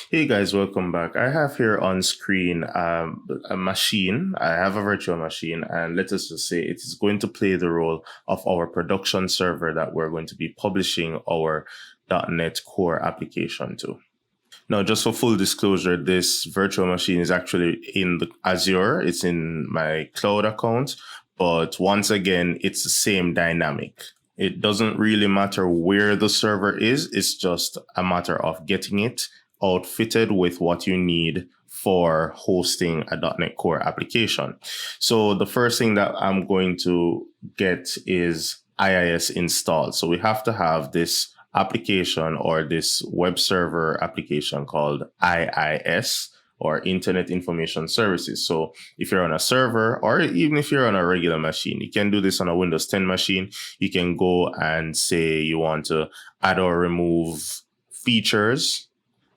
Hey guys, welcome back. I have here on screen a machine. I have a virtual machine, and let us just say it is going to play the role of our production server that we're going to be publishing our .NET Core application to. Now, just for full disclosure, this virtual machine is actually in the Azure. It's in my cloud account, but once again, it's the same dynamic. It doesn't really matter where the server is. It's just a matter of getting it outfitted with what you need for hosting a .NET Core application. So the first thing that I'm going to get is Iis installed. So we have to have this application or this web server application called Iis, or Internet Information Services. So if you're on a server, or even if you're on a regular machine, you can do this on a Windows 10 machine. You can go and say you want to add or remove features.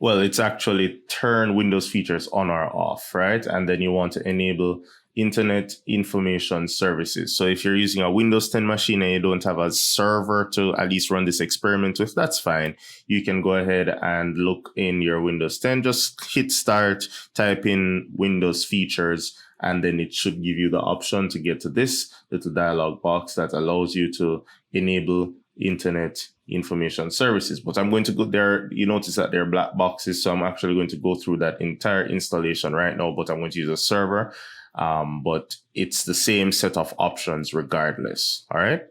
Well, it's actually turn Windows features on or off, right? And then you want to enable Internet Information Services. So if you're using a Windows 10 machine and you don't have a server to at least run this experiment with, that's fine. You can go ahead and look in your Windows 10, just hit start, type in Windows features, and then it should give you the option to get to this little dialog box that allows you to enable Internet Information Services. But I'm going to go there. You notice that they're black boxes, so I'm actually going to go through that entire installation right now, but I'm going to use a server. But it's the same set of options regardless. All right.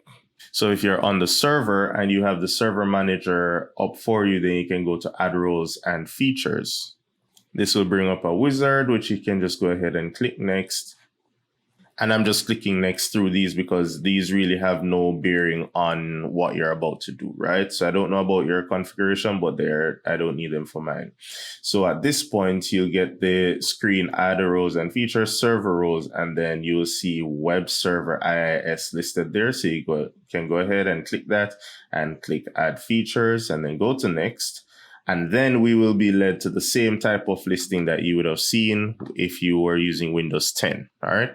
So if you're on the server and you have the server manager up for you, then you can go to add roles and features. This will bring up a wizard, which you can just go ahead and click next. And I'm just clicking next through these because these really have no bearing on what you're about to do, right? So I don't know about your configuration, but I don't need them for mine. So at this point, you'll get the screen add roles and features, server roles, and then you'll see web server Iis listed there. So you can go ahead and click that and click add features and then go to next. And then we will be led to the same type of listing that you would have seen if you were using Windows 10. All right.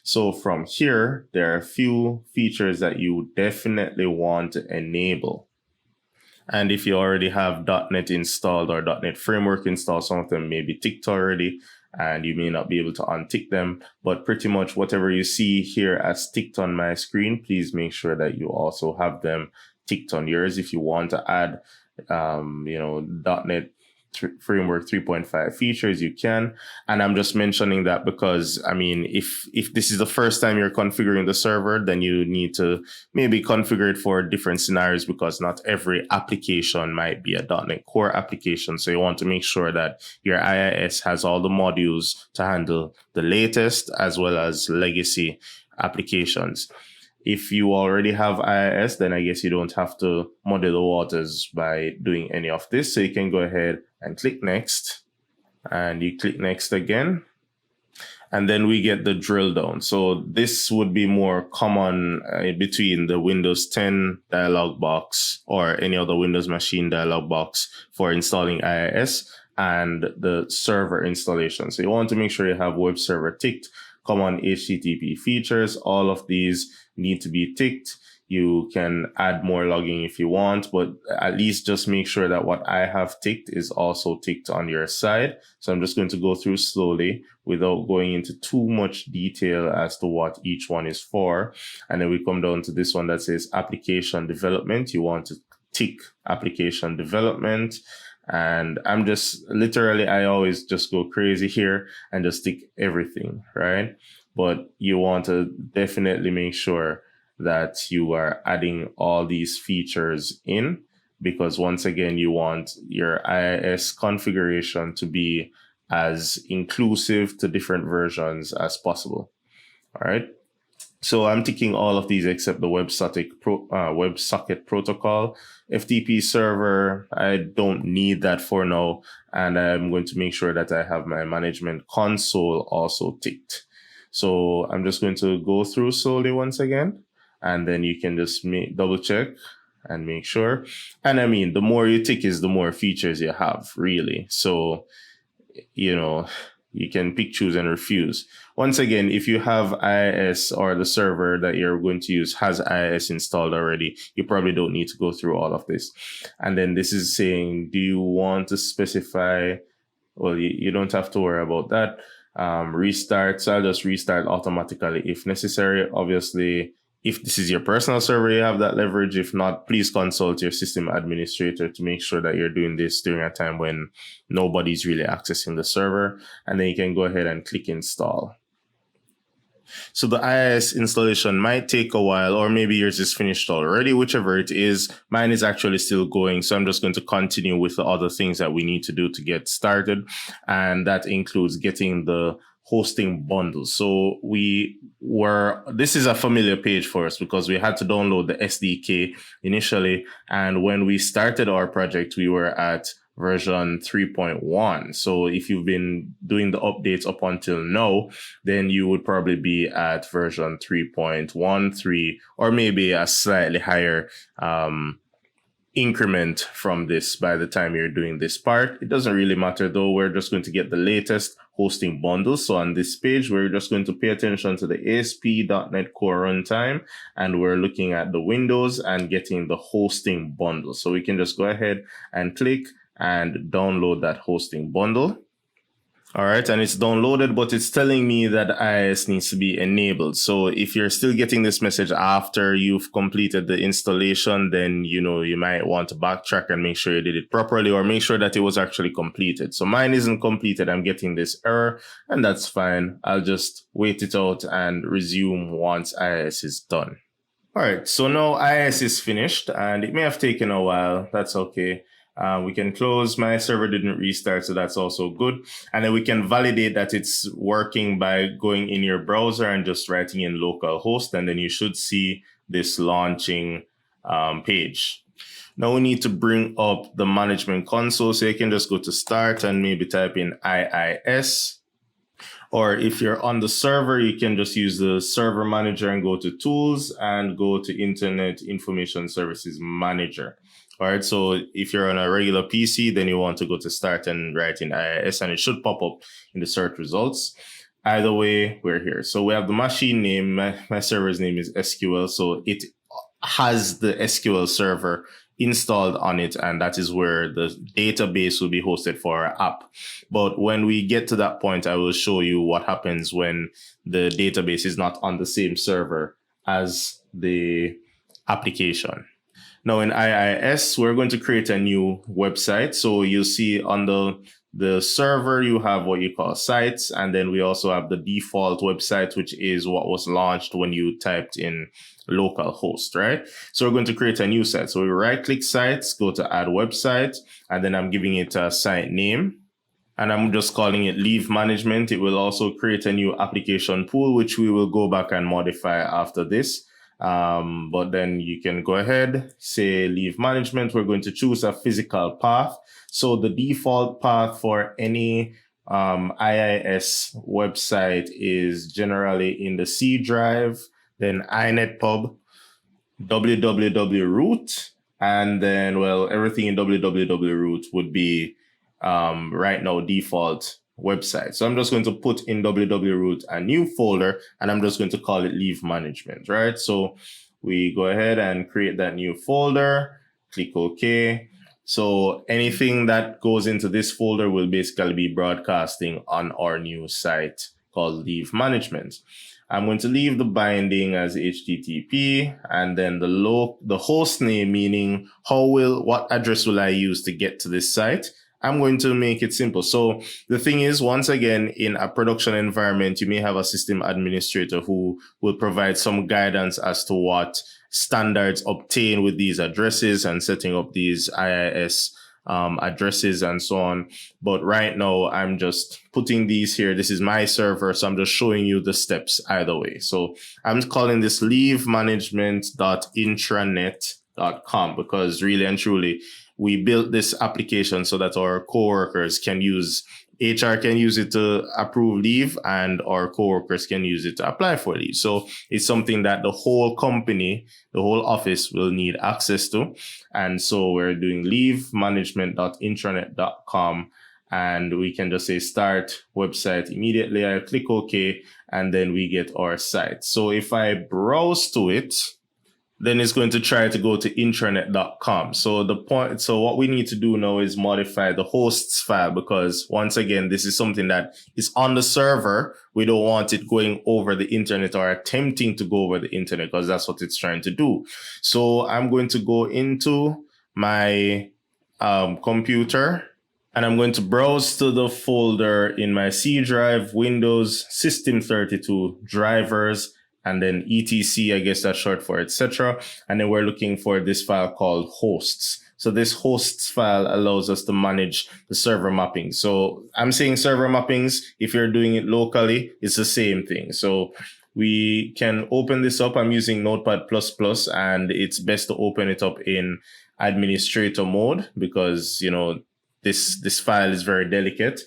So from here, there are a few features that you definitely want to enable. And if you already have .NET installed or .NET Framework installed, some of them may be ticked already, and you may not be able to untick them. But pretty much whatever you see here as ticked on my screen, please make sure that you also have them ticked on yours. If you want to add .NET Framework 3.5 features, you can. And I'm just mentioning that because, I mean, if this is the first time you're configuring the server, then you need to maybe configure it for different scenarios because not every application might be a .NET Core application. So you want to make sure that your Iis has all the modules to handle the latest as well as legacy applications. If you already have Iis, then I guess you don't have to muddy the waters by doing any of this. So you can go ahead and click next, and you click next again. And then we get the drill down. So this would be more common between the Windows 10 dialog box or any other Windows machine dialog box for installing Iis and the server installation. So you want to make sure you have web server ticked, common HTTP features. All of these need to be ticked. You can add more logging if you want, but at least just make sure that what I have ticked is also ticked on your side. So I'm just going to go through slowly without going into too much detail as to what each one is for. And then we come down to this one that says application development. You want to tick application development. And I'm just literally, I always just go crazy here and just tick everything, right? But you want to definitely make sure that you are adding all these features in, because once again, you want your Iis configuration to be as inclusive to different versions as possible. All right. So I'm ticking all of these except the WebSocket protocol. FTP server, I don't need that for now. And I'm going to make sure that I have my management console also ticked. So I'm just going to go through slowly once again. And then you can just double check and make sure. And I mean, the more you tick is the more features you have, really. So, you can pick, choose, and refuse. Once again, if you have Iis or the server that you're going to use has Iis installed already, you probably don't need to go through all of this. And then this is saying, do you want to specify well, you don't have to worry about that. Restart, so I'll just restart automatically if necessary. Obviously, if this is your personal server, you have that leverage. If not, please consult your system administrator to make sure that you're doing this during a time when nobody's really accessing the server. And then you can go ahead and click install. So the Iis installation might take a while, or maybe yours is finished already, whichever it is. Mine is actually still going. So I'm just going to continue with the other things that we need to do to get started. And that includes getting the hosting bundles. So this is a familiar page for us because we had to download the SDK initially. And when we started our project, we were at version 3.1. So if you've been doing the updates up until now, then you would probably be at version 3.13, or maybe a slightly higher increment from this by the time you're doing this part. It doesn't really matter though. We're just going to get the latest hosting bundles. So on this page, we're just going to pay attention to the ASP.NET Core runtime, and we're looking at the Windows and getting the hosting bundle. So we can just go ahead and click and download that hosting bundle. All right, and it's downloaded, but it's telling me that Iis needs to be enabled. So if you're still getting this message after you've completed the installation, then you might want to backtrack and make sure you did it properly, or make sure that it was actually completed. So mine isn't completed. I'm getting this error, and that's fine. I'll just wait it out and resume once Iis is done. All right, so now Iis is finished, and it may have taken a while. That's okay. We can close. My server didn't restart, so that's also good. And then we can validate that it's working by going in your browser and just writing in localhost, and then you should see this launching page. Now we need to bring up the management console, so you can just go to start and maybe type in Iis. Or if you're on the server, you can just use the server manager and go to tools and go to Internet Information Services Manager. All right, so if you're on a regular PC, then you want to go to start and write in Iis, and it should pop up in the search results. Either way, we're here. So we have the machine name. My server's name is SQL, so it has the SQL server installed on it, and that is where the database will be hosted for our app. But when we get to that point, I will show you what happens when the database is not on the same server as the application. Now in Iis, we're going to create a new website. So you'll see on the server, you have what you call sites. And then we also have the default website, which is what was launched when you typed in localhost, right? So we're going to create a new site. So we right click sites, go to add website, and then I'm giving it a site name. And I'm just calling it leave management. It will also create a new application pool, which we will go back and modify after this. But then you can go ahead, say leave management. We're going to choose a physical path. So the default path for any Iis website is generally in the C drive, then inetpub, www.root, and then, well, everything in www.root would be right now default website. So I'm just going to put in www.root a new folder, and I'm just going to call it leave management, right? So we go ahead and create that new folder, click OK. So anything that goes into this folder will basically be broadcasting on our new site called leave management. I'm going to leave the binding as HTTP, and then the host name, meaning what address will I use to get to this site? I'm going to make it simple. So the thing is, once again, in a production environment, you may have a system administrator who will provide some guidance as to what standards obtain with these addresses and setting up these Iis addresses and so on. But right now, I'm just putting these here. This is my server, so I'm just showing you the steps either way. So I'm calling this leavemanagement.intranet.com because really and truly, we built this application so that our coworkers can use, HR can use it to approve leave, and our coworkers can use it to apply for leave. So it's something that the whole company, the whole office will need access to. And so we're doing leavemanagement.intranet.com, and we can just say start website immediately. I click OK, and then we get our site. So if I browse to it, then it's going to try to go to intranet.com. So what we need to do now is modify the hosts file, because once again, this is something that is on the server. We don't want it going over the internet or attempting to go over the internet, because that's what it's trying to do. So I'm going to go into my computer, and I'm going to browse to the folder in my C drive, Windows, System32, drivers, and then etc, I guess that's short for etc. And then we're looking for this file called hosts. So this hosts file allows us to manage the server mapping. So I'm saying server mappings. If you're doing it locally, it's the same thing. So we can open this up. I'm using Notepad++, and it's best to open it up in administrator mode, because, you know, this file is very delicate.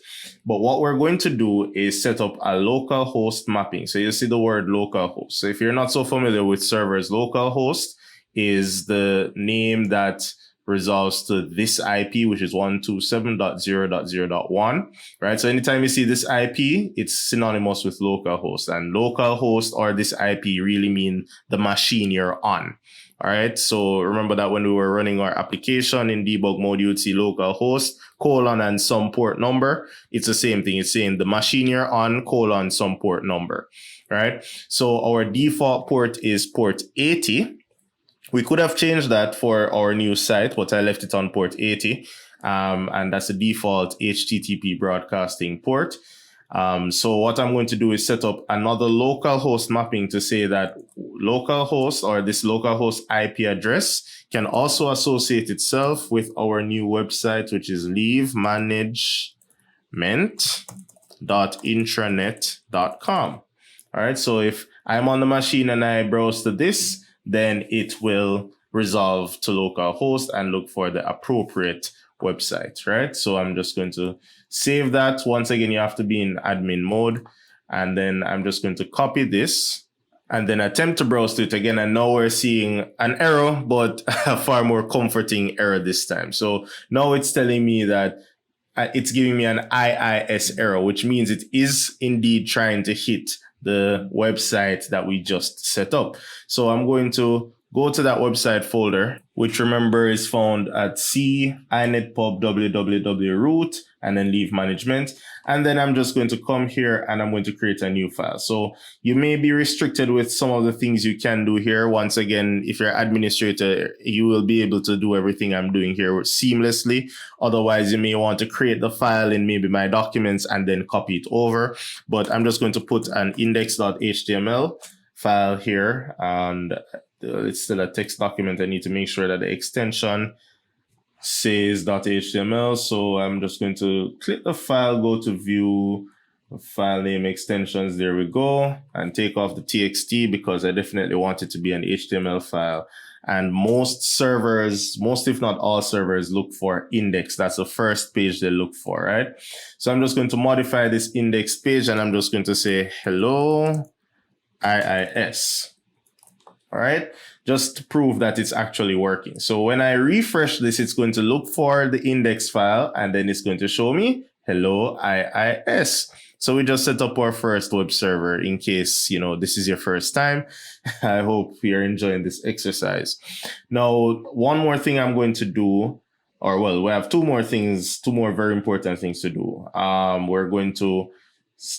But what we're going to do is set up a local host mapping. So you see the word local host. So if you're not so familiar with servers, local host is the name that resolves to this IP, which is 127.0.0.1, right? So anytime you see this IP, it's synonymous with localhost, and localhost or this IP really mean the machine you're on. All right. So remember that when we were running our application in debug mode, you would see localhost, colon, and some port number. It's the same thing. It's saying the machine you're on, colon, some port number. All right. So our default port is port 80. We could have changed that for our new site, but I left it on port 80. And that's the default HTTP broadcasting port. So what I'm going to do is set up another localhost mapping to say that localhost, or this localhost IP address, can also associate itself with our new website, which is leavemanagement.intranet.com. All right. So if I'm on the machine and I browse to this, then it will resolve to localhost and look for the appropriate website, right? So I'm just going to save that. Once again, you have to be in admin mode. And then I'm just going to copy this and then attempt to browse to it again. And now we're seeing an error, but a far more comforting error this time. So now it's telling me that it's giving me an Iis error, which means it is indeed trying to hit the website that we just set up. So I'm going to go to that website folder, which remember is found at C, inetpub, www root, and then leave management. And then I'm just going to come here and I'm going to create a new file. So you may be restricted with some of the things you can do here. Once again, if you're administrator, you will be able to do everything I'm doing here seamlessly. Otherwise, you may want to create the file in maybe my documents and then copy it over. But I'm just going to put an index.html file here, and it's still a text document. I need to make sure that the extension says .html. So I'm just going to click the file, go to view, file name extensions. There we go. And take off the txt because I definitely want it to be an HTML file. And most servers, most if not all servers, look for index. That's the first page they look for, right? So I'm just going to modify this index page and I'm just going to say hello Iis. All right, just to prove that it's actually working. So when I refresh this, it's going to look for the index file and then it's going to show me hello Iis. So we just set up our first web server in case, you know, this is your first time. I hope you're enjoying this exercise. Now, one more thing I'm going to do, or well, we have two more very important things to do. We're going to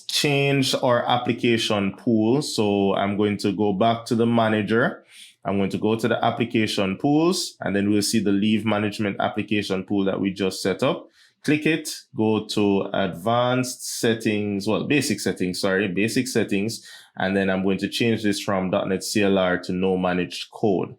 change our application pool. So I'm going to go back to the manager. I'm going to go to the application pools and then we'll see the leave management application pool that we just set up. Click it, go to advanced settings, well, basic settings. And then I'm going to change this from .NET CLR to no managed code.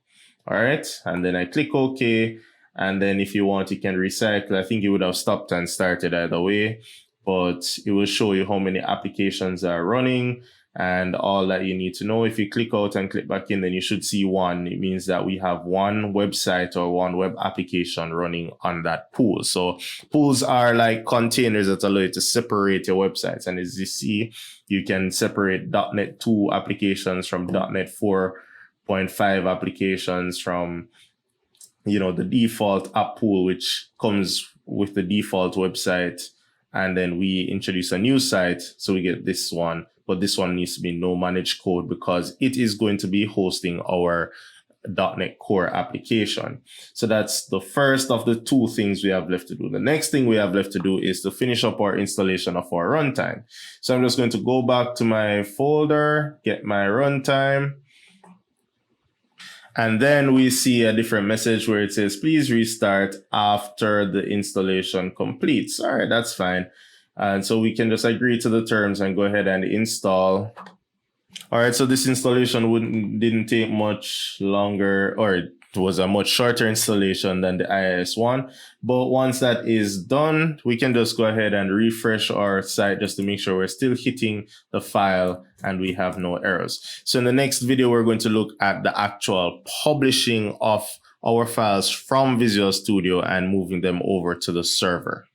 All right. And then I click OK. And then if you want, you can recycle. I think you would have stopped and started either way, but it will show you how many applications are running and all that you need to know. If you click out and click back in, then you should see one. It means that we have one website or one web application running on that pool. So pools are like containers that allow you to separate your websites. And as you see, you can separate .NET 2 applications from .NET 4.5 applications from, you know, the default app pool, which comes with the default website. And then we introduce a new site. So we get this one, but this one needs to be no managed code because it is going to be hosting our .NET Core application. So that's the first of the two things we have left to do. The next thing we have left to do is to finish up our installation of our runtime. So I'm just going to go back to my folder, get my runtime. And then we see a different message where it says, please restart after the installation completes. All right, that's fine. And so we can just agree to the terms and go ahead and install. All right, so this installation didn't take much longer, or it was a much shorter installation than the Iis one. But once that is done, we can just go ahead and refresh our site just to make sure we're still hitting the file and we have no errors. So in the next video, we're going to look at the actual publishing of our files from Visual Studio and moving them over to the server.